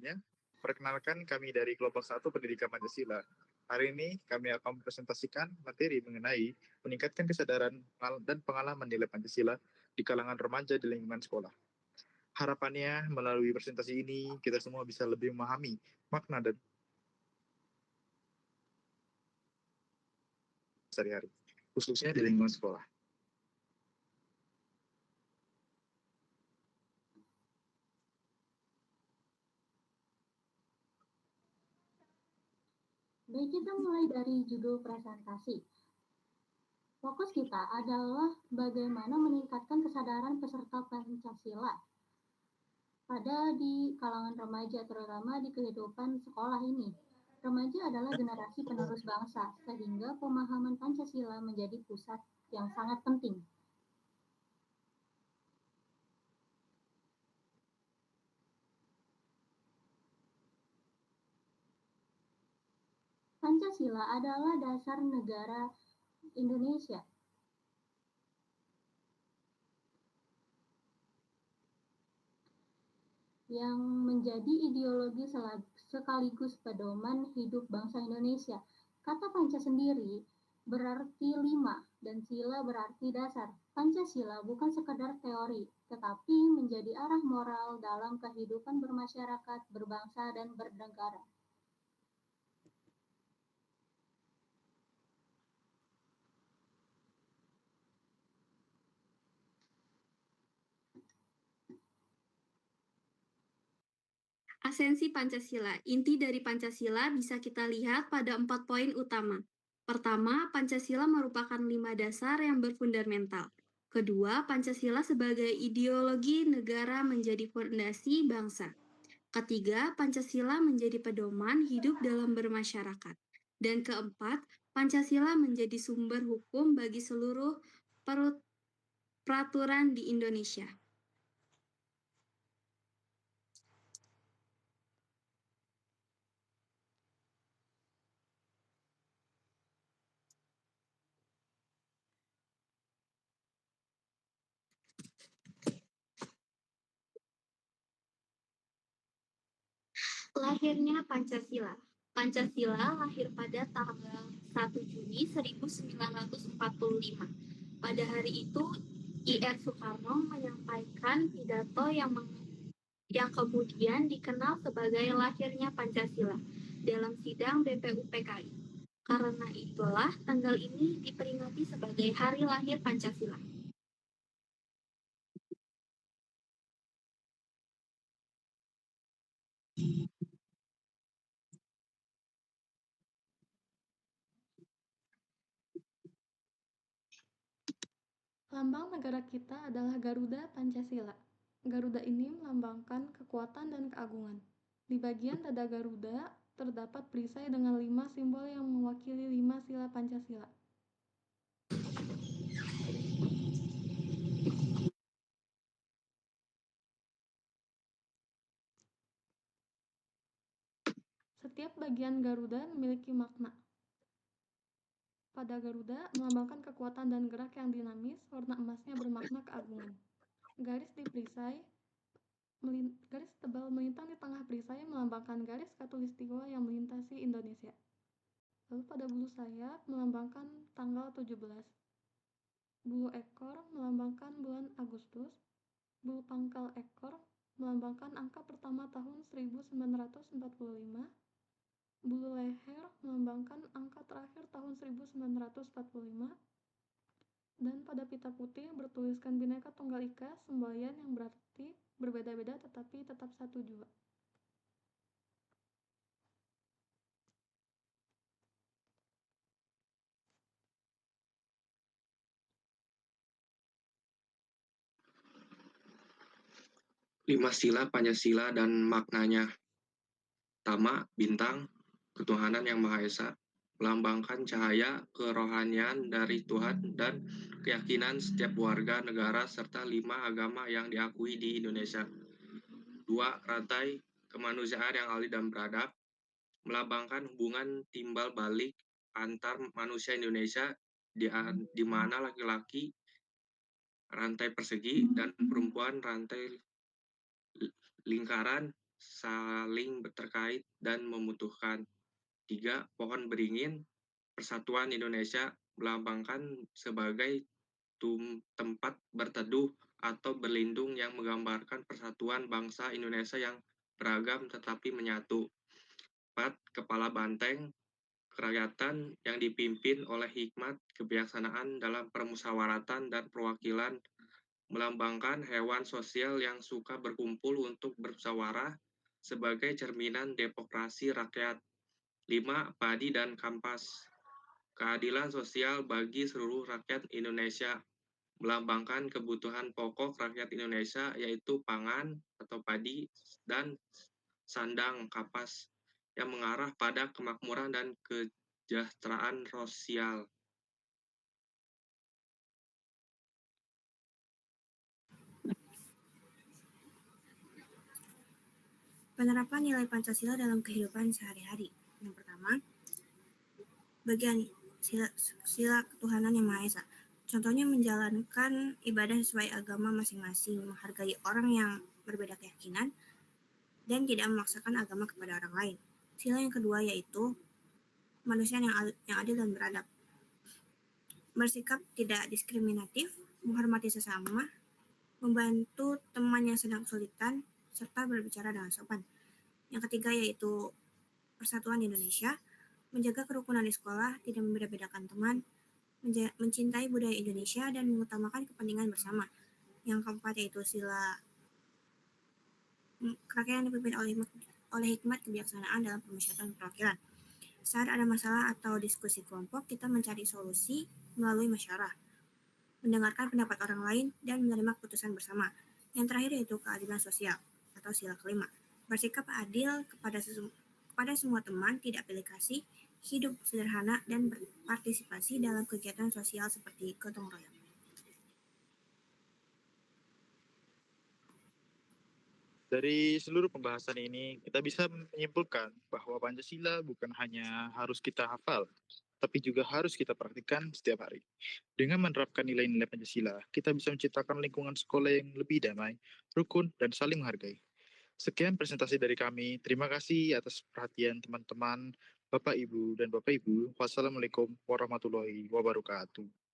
semuanya. Perkenalkan, kami dari kelompok 1 Pendidikan Pancasila. Hari ini kami akan mempresentasikan materi mengenai meningkatkan kesadaran dan pengalaman nilai Pancasila di kalangan remaja di lingkungan sekolah. Harapannya melalui presentasi ini kita semua bisa lebih memahami makna dan sehari-hari, khususnya di lingkungan sekolah. Baik, kita mulai dari judul presentasi. Fokus kita adalah bagaimana meningkatkan kesadaran peserta Pancasila pada di kalangan remaja, terutama di kehidupan sekolah ini. Remaja adalah generasi penerus bangsa, sehingga pemahaman Pancasila menjadi pusat yang sangat penting. Pancasila adalah dasar negara Indonesia. Yang menjadi ideologi sekaligus pedoman hidup bangsa Indonesia. Kata Panca sendiri berarti 5 dan sila berarti dasar. Pancasila bukan sekadar teori, tetapi menjadi arah moral dalam kehidupan bermasyarakat, berbangsa, dan bernegara. Esensi Pancasila. Inti dari Pancasila bisa kita lihat pada 4 poin utama. Pertama, Pancasila merupakan 5 dasar yang berfundamental. Kedua, Pancasila sebagai ideologi negara menjadi fondasi bangsa. Ketiga, Pancasila menjadi pedoman hidup dalam bermasyarakat. Dan keempat, Pancasila menjadi sumber hukum bagi seluruh peraturan di Indonesia. Lahirnya Pancasila. Pancasila lahir pada tanggal 1 Juni 1945. Pada hari itu, I.R. Soekarno menyampaikan pidato yang kemudian dikenal sebagai lahirnya Pancasila dalam sidang BPUPKI. Karena itulah tanggal ini diperingati sebagai hari lahir Pancasila. Lambang negara kita adalah Garuda Pancasila. Garuda ini melambangkan kekuatan dan keagungan. Di bagian dada Garuda terdapat perisai dengan 5 simbol yang mewakili 5 sila Pancasila. Setiap bagian Garuda memiliki makna. Pada Garuda melambangkan kekuatan dan gerak yang dinamis, warna emasnya bermakna keagungan. Garis tebal melintang di tengah perisai melambangkan garis khatulistiwa yang melintasi Indonesia. Lalu pada bulu sayap melambangkan tanggal 17. Bulu ekor melambangkan bulan Agustus. Bulu pangkal ekor melambangkan angka pertama tahun 1945. Bulu leher melambangkan angka terakhir tahun 1945. Dan pada pita putih bertuliskan Bhinneka Tunggal Ika, semboyan yang berarti berbeda-beda tetapi tetap satu jua. Lima sila Pancasila dan maknanya. Pertama, bintang, ketuhanan yang Maha Esa, melambangkan cahaya kerohanian dari Tuhan dan keyakinan setiap warga negara serta 5 agama yang diakui di Indonesia. 2, rantai kemanusiaan yang adil dan beradab, melambangkan hubungan timbal balik antar manusia Indonesia di mana laki-laki rantai persegi dan perempuan rantai lingkaran saling terkait dan membutuhkan. 3. Pohon beringin, Persatuan Indonesia melambangkan sebagai tempat berteduh atau berlindung yang menggambarkan persatuan bangsa Indonesia yang beragam tetapi menyatu. 4. Kepala banteng, kerakyatan yang dipimpin oleh hikmat kebijaksanaan dalam permusyawaratan dan perwakilan, melambangkan hewan sosial yang suka berkumpul untuk bermusyawarah sebagai cerminan demokrasi rakyat. 5. Padi dan kampas, keadilan sosial bagi seluruh rakyat Indonesia, melambangkan kebutuhan pokok rakyat Indonesia yaitu pangan atau padi dan sandang kapas yang mengarah pada kemakmuran dan kesejahteraan sosial. Penerapan nilai Pancasila dalam kehidupan sehari-hari. Yang pertama, bagian sila ketuhanan yang Maha Esa. Contohnya menjalankan ibadah sesuai agama masing-masing, menghargai orang yang berbeda keyakinan, dan tidak memaksakan agama kepada orang lain. Sila yang kedua yaitu manusia yang adil dan beradab. Bersikap tidak diskriminatif, menghormati sesama, membantu teman yang sedang kesulitan, serta berbicara dengan sopan. Yang ketiga yaitu persatuan Indonesia, menjaga kerukunan di sekolah, tidak membeda-bedakan teman, mencintai budaya Indonesia, dan mengutamakan kepentingan bersama. Yang keempat yaitu sila kerakyatan dipimpin oleh hikmat kebijaksanaan dalam permusyawaratan perwakilan. Saat ada masalah atau diskusi kelompok, kita mencari solusi melalui musyawarah, mendengarkan pendapat orang lain, dan menerima keputusan bersama. Yang terakhir yaitu keadilan sosial atau sila kelima, bersikap adil kepada semua teman, tidak pilih kasih, hidup sederhana, dan berpartisipasi dalam kegiatan sosial seperti gotong royong. Dari seluruh pembahasan ini, kita bisa menyimpulkan bahwa Pancasila bukan hanya harus kita hafal, tapi juga harus kita praktikkan setiap hari. Dengan menerapkan nilai-nilai Pancasila, kita bisa menciptakan lingkungan sekolah yang lebih damai, rukun, dan saling menghargai. Sekian presentasi dari kami. Terima kasih atas perhatian teman-teman, Bapak Ibu dan Bapak Ibu. Wassalamualaikum warahmatullahi wabarakatuh.